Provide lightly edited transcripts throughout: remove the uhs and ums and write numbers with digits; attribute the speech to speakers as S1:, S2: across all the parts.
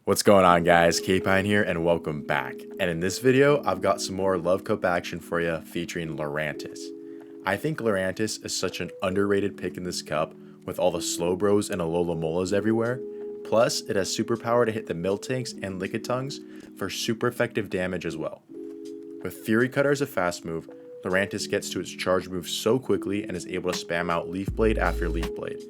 S1: What's going on, guys? K-Pine here and welcome back. And in this video, I've got some more Love Cup action for you featuring Lurantis. I think Lurantis is such an underrated pick in this cup with all the Slowbros and Alola-Molas everywhere. Plus, it has superpower to hit the Miltanks and Lickitungs for super effective damage as well. With Fury Cutter as a fast move, Lurantis gets to its charge move so quickly and is able to spam out Leaf Blade after Leaf Blade.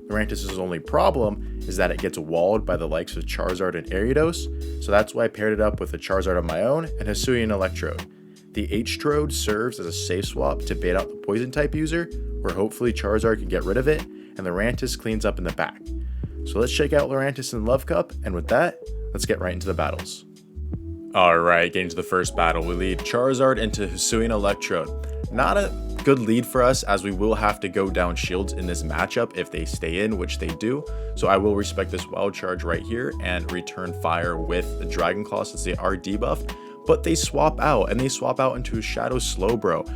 S1: Lurantis' only problem is that it gets walled by the likes of Charizard and Ariados, so that's why I paired it up with a Charizard of my own and Hisuian Electrode. The H-Trode serves as a safe swap to bait out the poison type user, where hopefully Charizard can get rid of it, and Lurantis cleans up in the back. So let's check out Lurantis in Love Cup, and with that, let's get right into the battles. Alright, getting to the first battle, we lead Charizard into Hisuian Electrode. Not a good lead for us, as we will have to go down shields in this matchup if they stay in, which they do. So I will respect this wild charge right here and return fire with the Dragon Claw since they are debuffed. But they swap out, and they swap out into a Shadow Slowbro.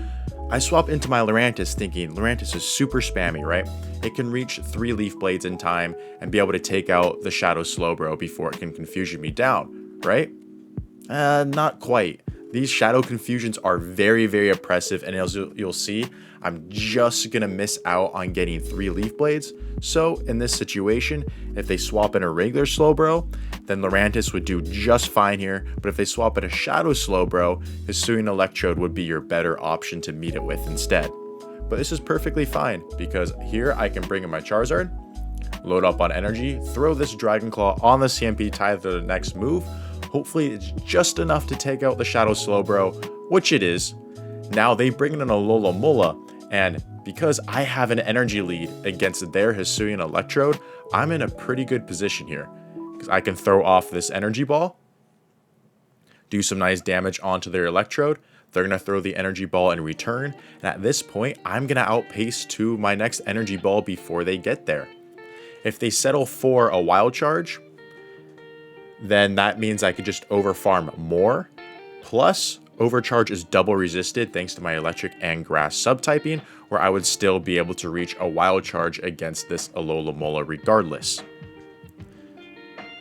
S1: I swap into my Lurantis thinking Lurantis is super spammy, right? It can reach 3 Leaf Blades in time and be able to take out the Shadow Slowbro before it can Confusion me down, right? Not quite. These Shadow Confusions are very, very oppressive, and as you'll see, I'm just going to miss out on getting 3 Leaf Blades. So in this situation, if they swap in a regular Slowbro, then Lurantis would do just fine here. But if they swap in a Shadow Slowbro, Hisuian Electrode would be your better option to meet it with instead. But this is perfectly fine, because here I can bring in my Charizard, load up on energy, throw this Dragon Claw on the CMP tie to the next move. Hopefully it's just enough to take out the Shadow Slowbro, which it is. Now they bring in an Alola-Mola, and because I have an energy lead against their Hisuian Electrode, I'm in a pretty good position here. Because I can throw off this energy ball, do some nice damage onto their Electrode. They're going to throw the energy ball in return, and at this point, I'm going to outpace to my next energy ball before they get there. If they settle for a wild charge, then that means I could just overfarm more. Plus, overcharge is double resisted thanks to my electric and grass subtyping, where I would still be able to reach a wild charge against this Alola-Mola regardless.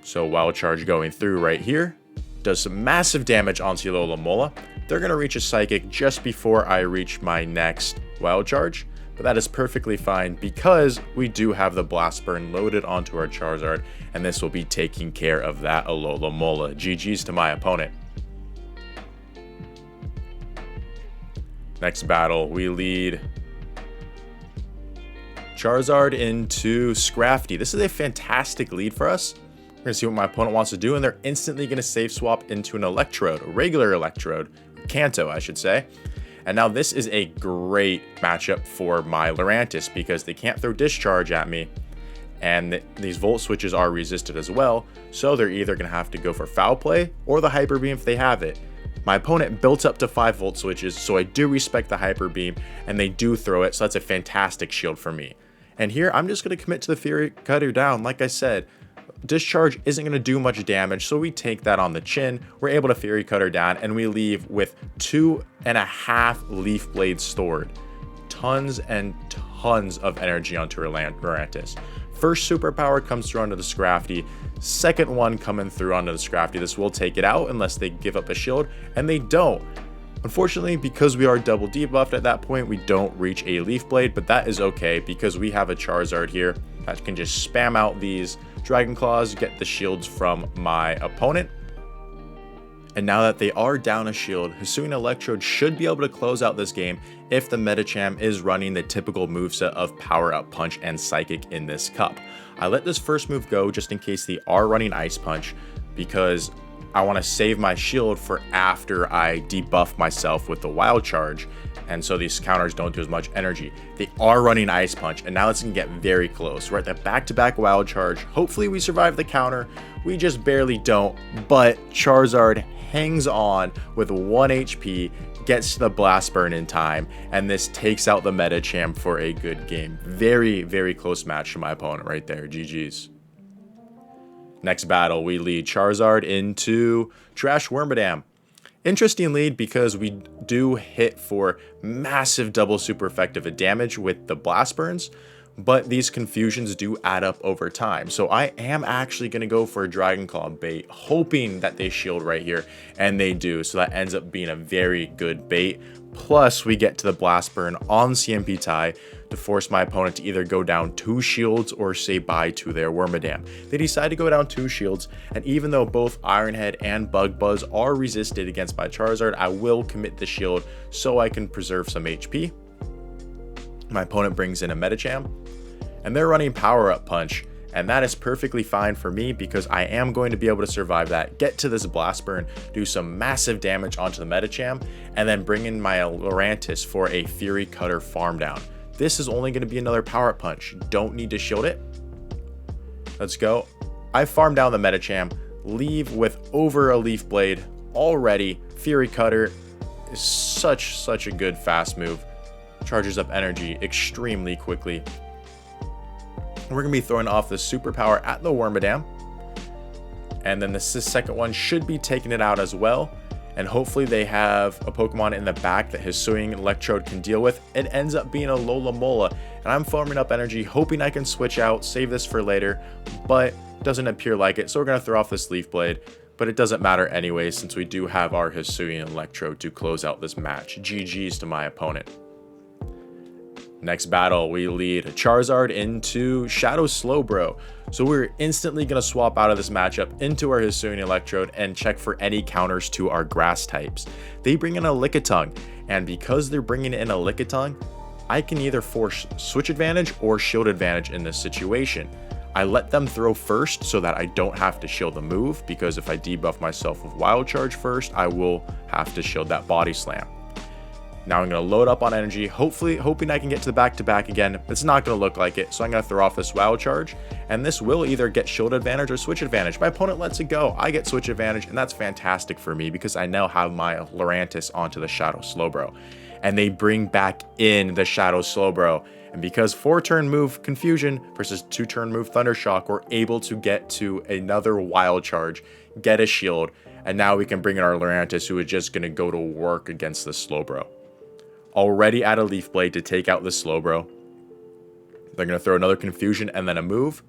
S1: So wild charge going through right here does some massive damage onto Alola-Mola. They're going to reach a psychic just before I reach my next wild charge. But that is perfectly fine because we do have the Blast Burn loaded onto our Charizard, and this will be taking care of that Alola-Mola. GG's to my opponent. Next battle, we lead Charizard into Scrafty. This is a fantastic lead for us. We're going to see what my opponent wants to do, and they're instantly going to safe swap into an Electrode, a regular Electrode, Kanto I should say. And now this is a great matchup for my Lurantis because they can't throw Discharge at me, and these Volt Switches are resisted as well, so they're either going to have to go for Foul Play or the Hyper Beam if they have it. My opponent built up to 5 Volt Switches, so I do respect the Hyper Beam, and they do throw it, so that's a fantastic shield for me. And here, I'm just going to commit to the Fury Cutter down. Like I said, Discharge isn't going to do much damage, so we take that on the chin. We're able to Fury Cutter down, and we leave with 2.5 Leaf Blades stored. Tons and tons of energy onto Lurantis. First superpower comes through onto the Scrafty. Second one coming through onto the Scrafty. This will take it out unless they give up a shield, and they don't. Unfortunately, because we are double debuffed at that point, we don't reach a Leaf Blade, but that is okay because we have a Charizard here that can just spam out these Dragon Claws, get the shields from my opponent. And now that they are down a shield, Hisuian Electrode should be able to close out this game if the Medicham is running the typical moveset of Power Up Punch and Psychic in this cup. I let this first move go just in case they are running Ice Punch because I want to save my shield for after I debuff myself with the Wild Charge, and so these counters don't do as much energy. They are running Ice Punch, and now it's going to get very close. We're at the back-to-back Wild Charge. Hopefully we survive the counter. We just barely don't, but Charizard hangs on with 1 HP, gets to the Blast Burn in time, and this takes out the Medicham for a good game. Very, very close match to my opponent right there. GG's. Next battle, we lead Charizard into Trash Wormadam. Interesting lead because we do hit for massive double super effective damage with the Blast Burns, but these confusions do add up over time. So I am actually going to go for a Dragon Claw bait, hoping that they shield right here, and they do. So that ends up being a very good bait. Plus, we get to the Blast Burn on CMP tie to force my opponent to either go down 2 shields or say bye to their Wormadam. They decide to go down 2 shields, and even though both Iron Head and Bug Buzz are resisted against my Charizard, I will commit the shield so I can preserve some HP. My opponent brings in a Medicham, and they're running Power Up Punch, and that is perfectly fine for me because I am going to be able to survive that, get to this Blast Burn, do some massive damage onto the Medicham, and then bring in my Lurantis for a Fury Cutter farm down. This is only going to be another Power Up Punch. Don't need to shield it. Let's go. I farm down the Medicham, leave with over a Leaf Blade already. Fury Cutter is such a good fast move. Charges up energy extremely quickly. We're going to be throwing off the superpower at the Wormadam. And then the second one should be taking it out as well. And hopefully they have a Pokemon in the back that Hisuian Electrode can deal with. It ends up being a Lola Mola. And I'm farming up energy, hoping I can switch out, save this for later. But doesn't appear like it. So we're going to throw off this Leaf Blade. But it doesn't matter anyway, since we do have our Hisuian Electrode to close out this match. GG's to my opponent. Next battle, we lead Charizard into Shadow Slowbro. So we're instantly going to swap out of this matchup into our Hisuian Electrode and check for any counters to our grass types. They bring in a Lickitung, and because they're bringing in a Lickitung, I can either force switch advantage or shield advantage in this situation. I let them throw first so that I don't have to shield the move, because if I debuff myself with Wild Charge first, I will have to shield that Body Slam. Now I'm going to load up on energy, hoping I can get to the back-to-back again. It's not going to look like it, so I'm going to throw off this Wild Charge, and this will either get shield advantage or switch advantage. My opponent lets it go. I get switch advantage, and that's fantastic for me because I now have my Lurantis onto the Shadow Slowbro. And they bring back in the Shadow Slowbro. And because 4-turn move Confusion versus 2-turn move Thundershock, we're able to get to another Wild Charge, get a shield, and now we can bring in our Lurantis, who is just going to go to work against the Slowbro. Already at a Leaf Blade to take out the Slowbro. They're going to throw another Confusion and then a move.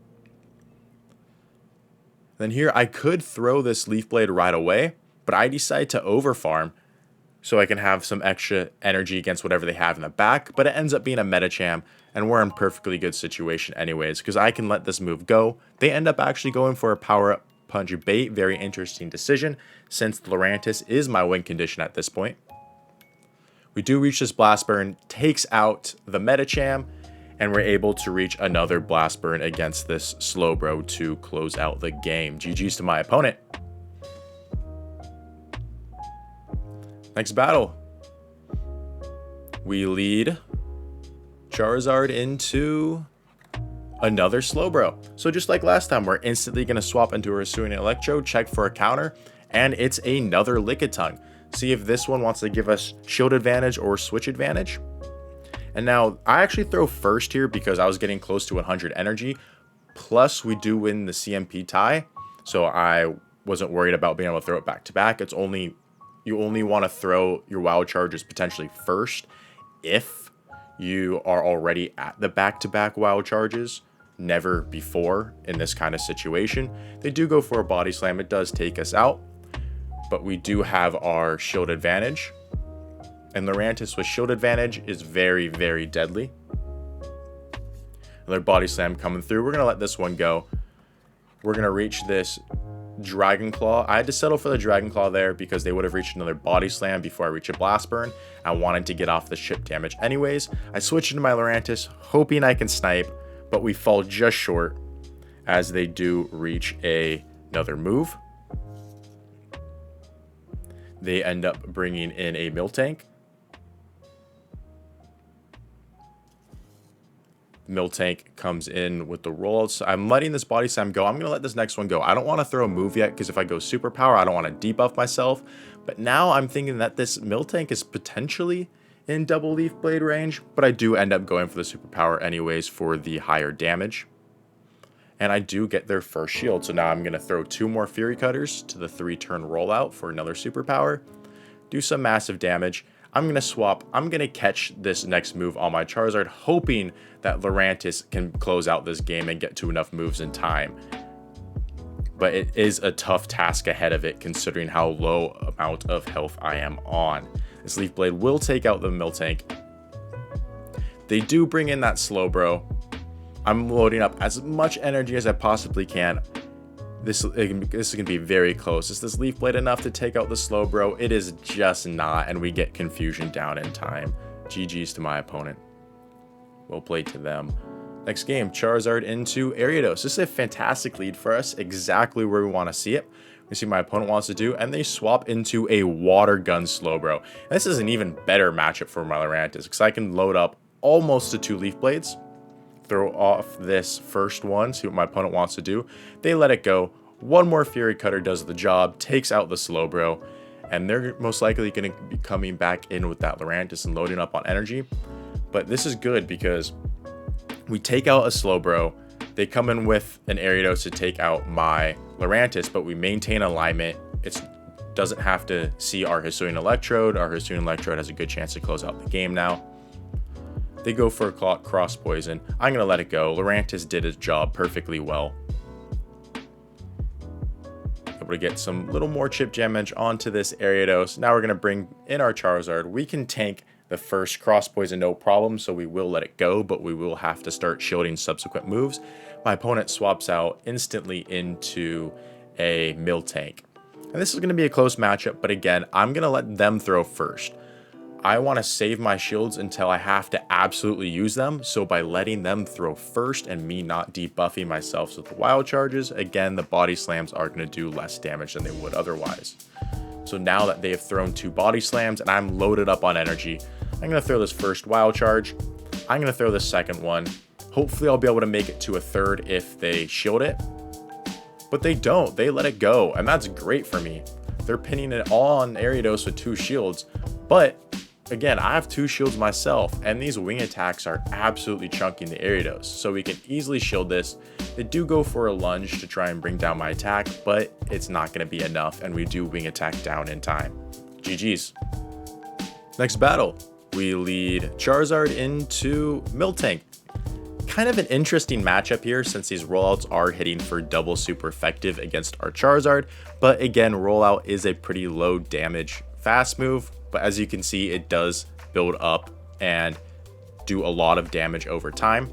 S1: Then here, I could throw this Leaf Blade right away, but I decide to overfarm so I can have some extra energy against whatever they have in the back, but it ends up being a Medicham, and we're in perfectly good situation anyways, because I can let this move go. They end up actually going for a Power-Up Punch bait. Very interesting decision, since Lurantis is my win condition at this point. We do reach this Blast Burn, takes out the Medicham, and we're able to reach another Blast Burn against this Slowbro to close out the game. GG's to my opponent. Next battle. We lead Charizard into another Slowbro. So just like last time, we're instantly going to swap into a Hisuian Electrode, check for a counter, and it's another Lickitung. See if this one wants to give us shield advantage or switch advantage. And now I actually throw first here because I was getting close to 100 energy. Plus we do win the CMP tie. So I wasn't worried about being able to throw it back to back. It's only, you only want to throw your Wild Charges potentially first if you are already at the back-to-back Wild Charges, never before in this kind of situation. They do go for a Body Slam. It does take us out. But we do have our shield advantage. And Lurantis with shield advantage is very, very deadly. Another Body Slam coming through. We're going to let this one go. We're going to reach this Dragon Claw. I had to settle for the Dragon Claw there because they would have reached another Body Slam before I reach a Blast Burn. I wanted to get off the chip damage anyways. I switch into my Lurantis, hoping I can snipe, but we fall just short as they do reach another move. They end up bringing in a Miltank. Miltank comes in with the rollouts. I'm letting this Body Slam go. I'm going to let this next one go. I don't want to throw a move yet because if I go Superpower, I don't want to debuff myself. But now I'm thinking that this Miltank is potentially in double Leaf Blade range, but I do end up going for the Superpower anyways for the higher damage. And I do get their first shield. So now I'm going to throw 2 more Fury Cutters to the 3-turn rollout for another Superpower. Do some massive damage. I'm going to swap. I'm going to catch this next move on my Charizard, hoping that Lurantis can close out this game and get to enough moves in time. But it is a tough task ahead of it, considering how low amount of health I am on. This Leaf Blade will take out the Miltank. They do bring in that Slowbro. I'm loading up as much energy as I possibly can. This is going to be very close. Is this Leaf Blade enough to take out the Slowbro? It is just not, and we get confusion down in time. GG's to my opponent. Well played to them. Next game, Charizard into Ariados. This is a fantastic lead for us, exactly where we want to see it. We see my opponent wants to do, and they swap into a Water Gun Slowbro. And this is an even better matchup for my Lurantis, because I can load up almost to 2 Leaf Blades, throw off this first one, see what my opponent wants to do. They let it go. One more Fury Cutter does the job, takes out the Slowbro, and they're most likely going to be coming back in with that Lurantis and loading up on energy. But this is good because we take out a Slowbro, they come in with an Ariados to take out my Lurantis, but we maintain alignment. It doesn't have to see our Hisuian Electrode. Our Hisuian Electrode has a good chance to close out the game now. They go for a Cross Poison. I'm going to let it go. Lurantis did his job perfectly well. Able to get some little more chip damage onto this Ariados. Now we're going to bring in our Charizard. We can tank the first Cross Poison no problem, so we will let it go, but we will have to start shielding subsequent moves. My opponent swaps out instantly into a Miltank. And this is going to be a close matchup, but again, I'm going to let them throw first. I want to save my shields until I have to absolutely use them, so by letting them throw first and me not debuffing myself with the wild charges, again, the body slams are going to do less damage than they would otherwise. So now that they have thrown 2 body slams and I'm loaded up on energy, I'm going to throw this first wild charge. I'm going to throw the second one. Hopefully I'll be able to make it to a third if they shield it. But they don't. They let it go, and that's great for me. They're pinning it all on Ariados with 2 shields. But again, I have 2 shields myself, and these wing attacks are absolutely chunking the Ariados. So we can easily shield this. They do go for a lunge to try and bring down my attack, but it's not going to be enough, and we do wing attack down in time. GG's. Next battle, we lead Charizard into Miltank. Kind of an interesting matchup here since these rollouts are hitting for double super effective against our Charizard, but again, rollout is a pretty low damage fast move, but as you can see, it does build up and do a lot of damage over time.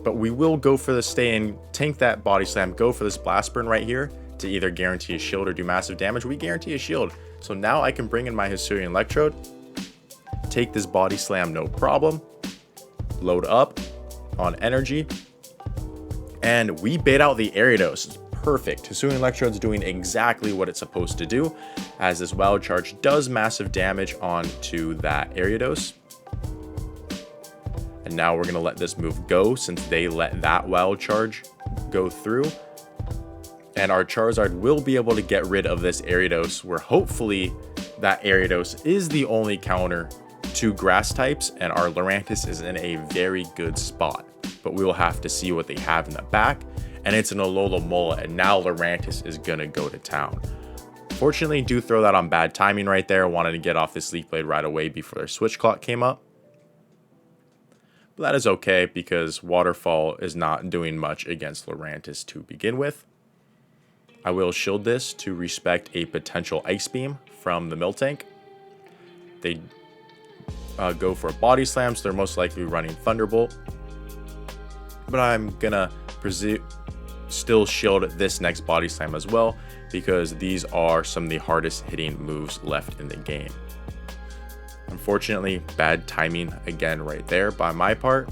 S1: But we will go for the stay and tank that body slam, go for this blast burn right here to either guarantee a shield or do massive damage. We guarantee a shield, so now I can bring in my Hisuian Electrode, take this body slam no problem, load up on energy, and we bait out the Ariados. It's perfect. Hisuian Electrode's doing exactly what it's supposed to do, as this wild charge does massive damage onto that Ariados. And now we're going to let this move go since they let that wild charge go through. And our Charizard will be able to get rid of this Ariados, where hopefully that Ariados is the only counter to grass types, and our Lurantis is in a very good spot. But we will have to see what they have in the back, and it's an Alola, and now Lurantis is going to go to town. Fortunately, do throw that on bad timing right there. Wanted to get off this Leaf Blade right away before their switch clock came up. But that is okay because Waterfall is not doing much against Lurantis to begin with. I will shield this to respect a potential Ice Beam from the Miltank. They go for a Body Slam, so they're most likely running Thunderbolt. But I'm going to still shield this next Body Slam as well, because these are some of the hardest hitting moves left in the game. Unfortunately, bad timing again right there by my part.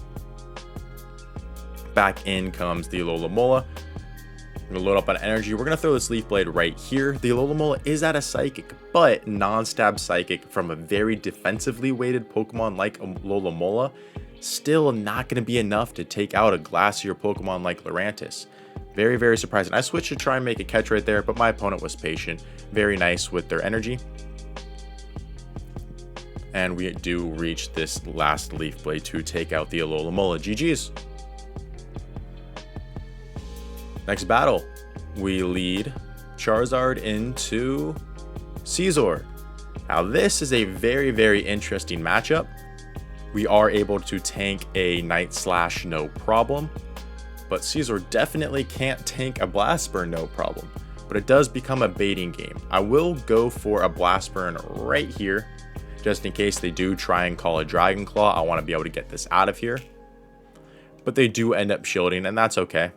S1: Back in comes the Alola. I'm going to load up on energy. We're going to throw this Leaf Blade right here. The Alola is at a Psychic, but non-stab Psychic from a very defensively weighted Pokemon like Alola still not going to be enough to take out a glassier Pokemon like Lurantis. Very, very surprising. I switched to try and make a catch right there, but my opponent was patient. Very nice with their energy. And we do reach this last Leaf Blade to take out the Alola. GG's. Next battle, we lead Charizard into Scizor. Now this is a very interesting matchup. We are able to tank a Night Slash no problem, but Scizor definitely can't tank a Blast Burn no problem. But it does become a baiting game. I will go for a Blast Burn right here, just in case they do try and call a Dragon Claw. I want to be able to get this out of here. But they do end up shielding, and that's okay,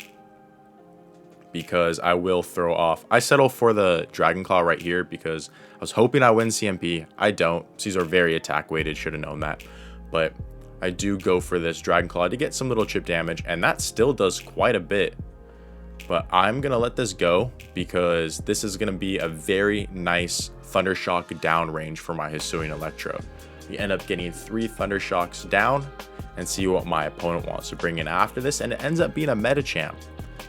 S1: because I will throw off. I settle for the Dragon Claw right here because I was hoping I win CMP. I don't. These are very attack weighted, should have known that. But I do go for this Dragon Claw to get some little chip damage, and that still does quite a bit. But I'm going to let this go because this is going to be a very nice Thundershock downrange for my Hisuian Electrode. We end up getting 3 Thundershocks down and see what my opponent wants to bring in after this, and it ends up being a Medicham.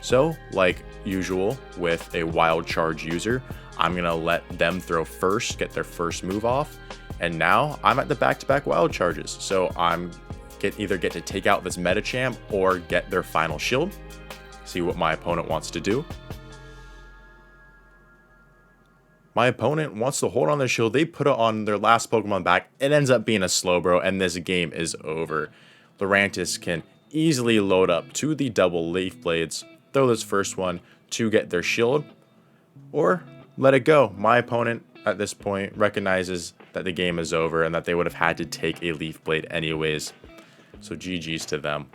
S1: So, like usual with a Wild Charge user, I'm going to let them throw first, get their first move off, and now I'm at the back-to-back Wild Charges. So I'm either get to take out this Medicham or get their final shield. See what my opponent wants to do. My opponent wants to hold on their shield. They put it on their last Pokemon back. It ends up being a Slowbro, and this game is over. Lurantis can easily load up to the double Leaf Blades, throw this first one to get their shield, or let it go. My opponent at this point recognizes that the game is over and that they would have had to take a Leaf Blade anyways. So GG's to them.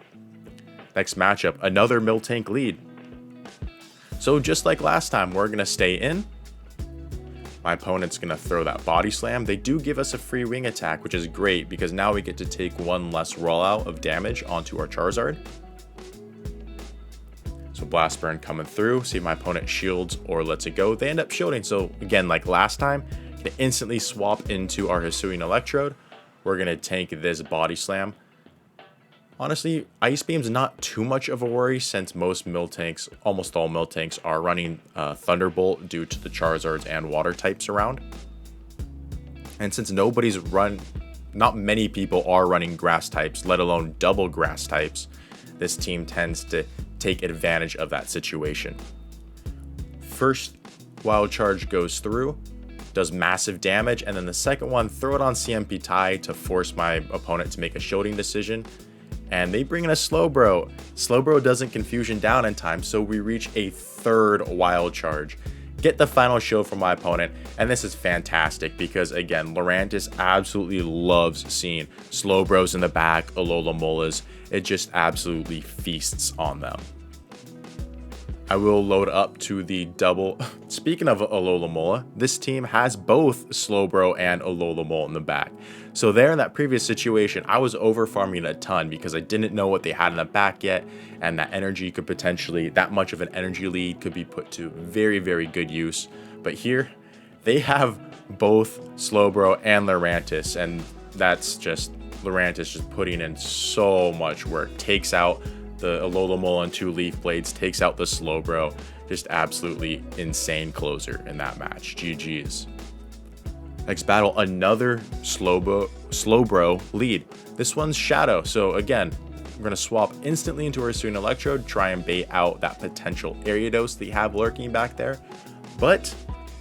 S1: Next matchup, another Miltank Lead. So just like last time, we're going to stay in. My opponent's going to throw that Body Slam. They do give us a free wing attack, which is great because now we get to take 1 less rollout of damage onto our Charizard. So Blast Burn coming through. See if my opponent shields or lets it go. They end up shielding. So again, like last time, going to instantly swap into our Hisuian Electrode. We're going to tank this Body Slam. Honestly, Ice Beam's not too much of a worry since most Miltanks, almost all Miltanks, are running Thunderbolt due to the Charizards and Water types around. And since not many people are running Grass types, let alone double Grass types, this team tends to take advantage of that situation. First Wild Charge goes through, does massive damage, and then the second one, throw it on CMP tie to force my opponent to make a shielding decision. And they bring in a Slowbro. Slowbro doesn't Confusion down in time, so we reach a 3rd Wild Charge. Get the final shield from my opponent, and this is fantastic because, again, Lurantis absolutely loves seeing Slowbros in the back, Alola-Molas. It just absolutely feasts on them. I will load up to the double. Speaking of Alola-Mola, this team has both Slowbro and Alola-Mola in the back. So there in that previous situation, I was over farming a ton because I didn't know what they had in the back yet, and that energy could potentially, that much of an energy lead could be put to very good use. But here, they have both Slowbro and Lurantis, and that's just Lurantis just putting in so much work. Takes out the Alola-Mola and 2 Leaf Blades, takes out the Slowbro. Just absolutely insane closer in that match. GG's. Next battle, another Slowbro Lead. This one's Shadow. So again, we're going to swap instantly into our Hisuian Electrode, try and bait out that potential Ariados they have lurking back there. But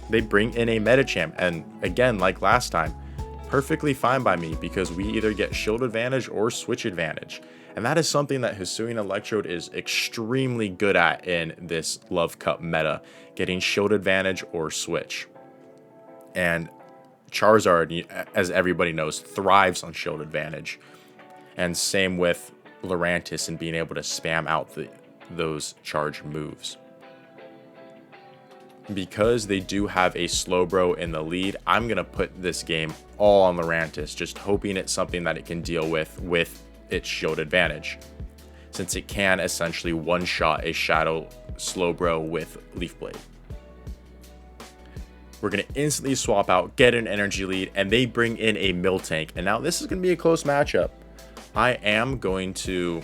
S1: they bring in a Medicham. And again, like last time, perfectly fine by me because we either get shield advantage or switch advantage. And that is something that Hisuian Electrode is extremely good at in this Love Cup meta, getting shield advantage or switch. And Charizard, as everybody knows, thrives on shield advantage. And same with Lurantis and being able to spam out those charge moves. Because they do have a Slowbro in the lead, I'm going to put this game all on Lurantis, just hoping it's something that it can deal with its shield advantage, since it can essentially one-shot a Shadow Slowbro with Leaf Blade. We're going to instantly swap out, get an energy lead, and they bring in a Miltank. And now this is going to be a close matchup. I am going to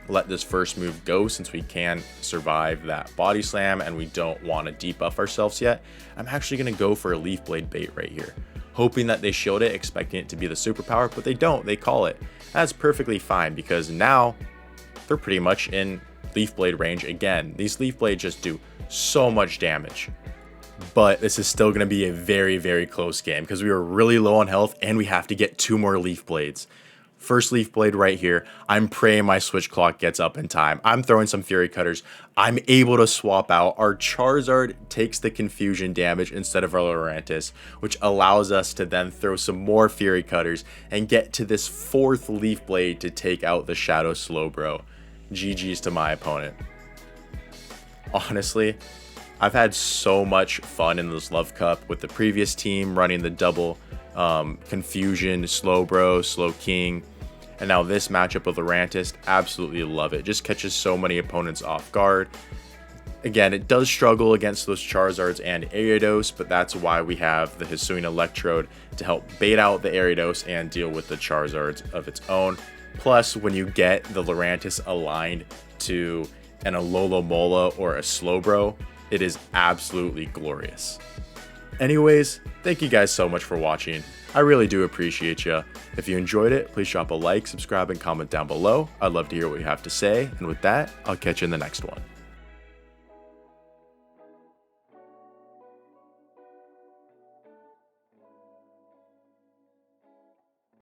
S1: let this first move go since we can survive that Body Slam and we don't want to debuff ourselves yet. I'm actually going to go for a Leaf Blade bait right here, hoping that they shield it, expecting it to be the superpower, but they don't. They call it. That's perfectly fine because now they're pretty much in Leaf Blade range again. These Leaf Blades just do so much damage. but this is still going to be a very, very close game because we are really low on health and we have to get 2 more Leaf Blades. First Leaf Blade right here. I'm praying my switch clock gets up in time. I'm throwing some Fury Cutters. I'm able to swap out. Our Charizard takes the confusion damage instead of our Lurantis, which allows us to then throw some more Fury Cutters and get to this 4th Leaf Blade to take out the Shadow Slowbro. GG's to my opponent. Honestly, I've had so much fun in this Love Cup with the previous team running the double Confusion, Slowbro, Slowking, and now this matchup with Lurantis. Absolutely love it. Just catches so many opponents off guard. Again, it does struggle against those Charizards and Ariados, but that's why we have the Hisuian Electrode to help bait out the Ariados and deal with the Charizards of its own. Plus, when you get the Lurantis aligned to an Alola or a Slowbro, it is absolutely glorious. Anyways, thank you guys so much for watching. I really do appreciate you. If you enjoyed it, please drop a like, subscribe, and comment down below. I'd love to hear what you have to say. And with that, I'll catch you in the next one.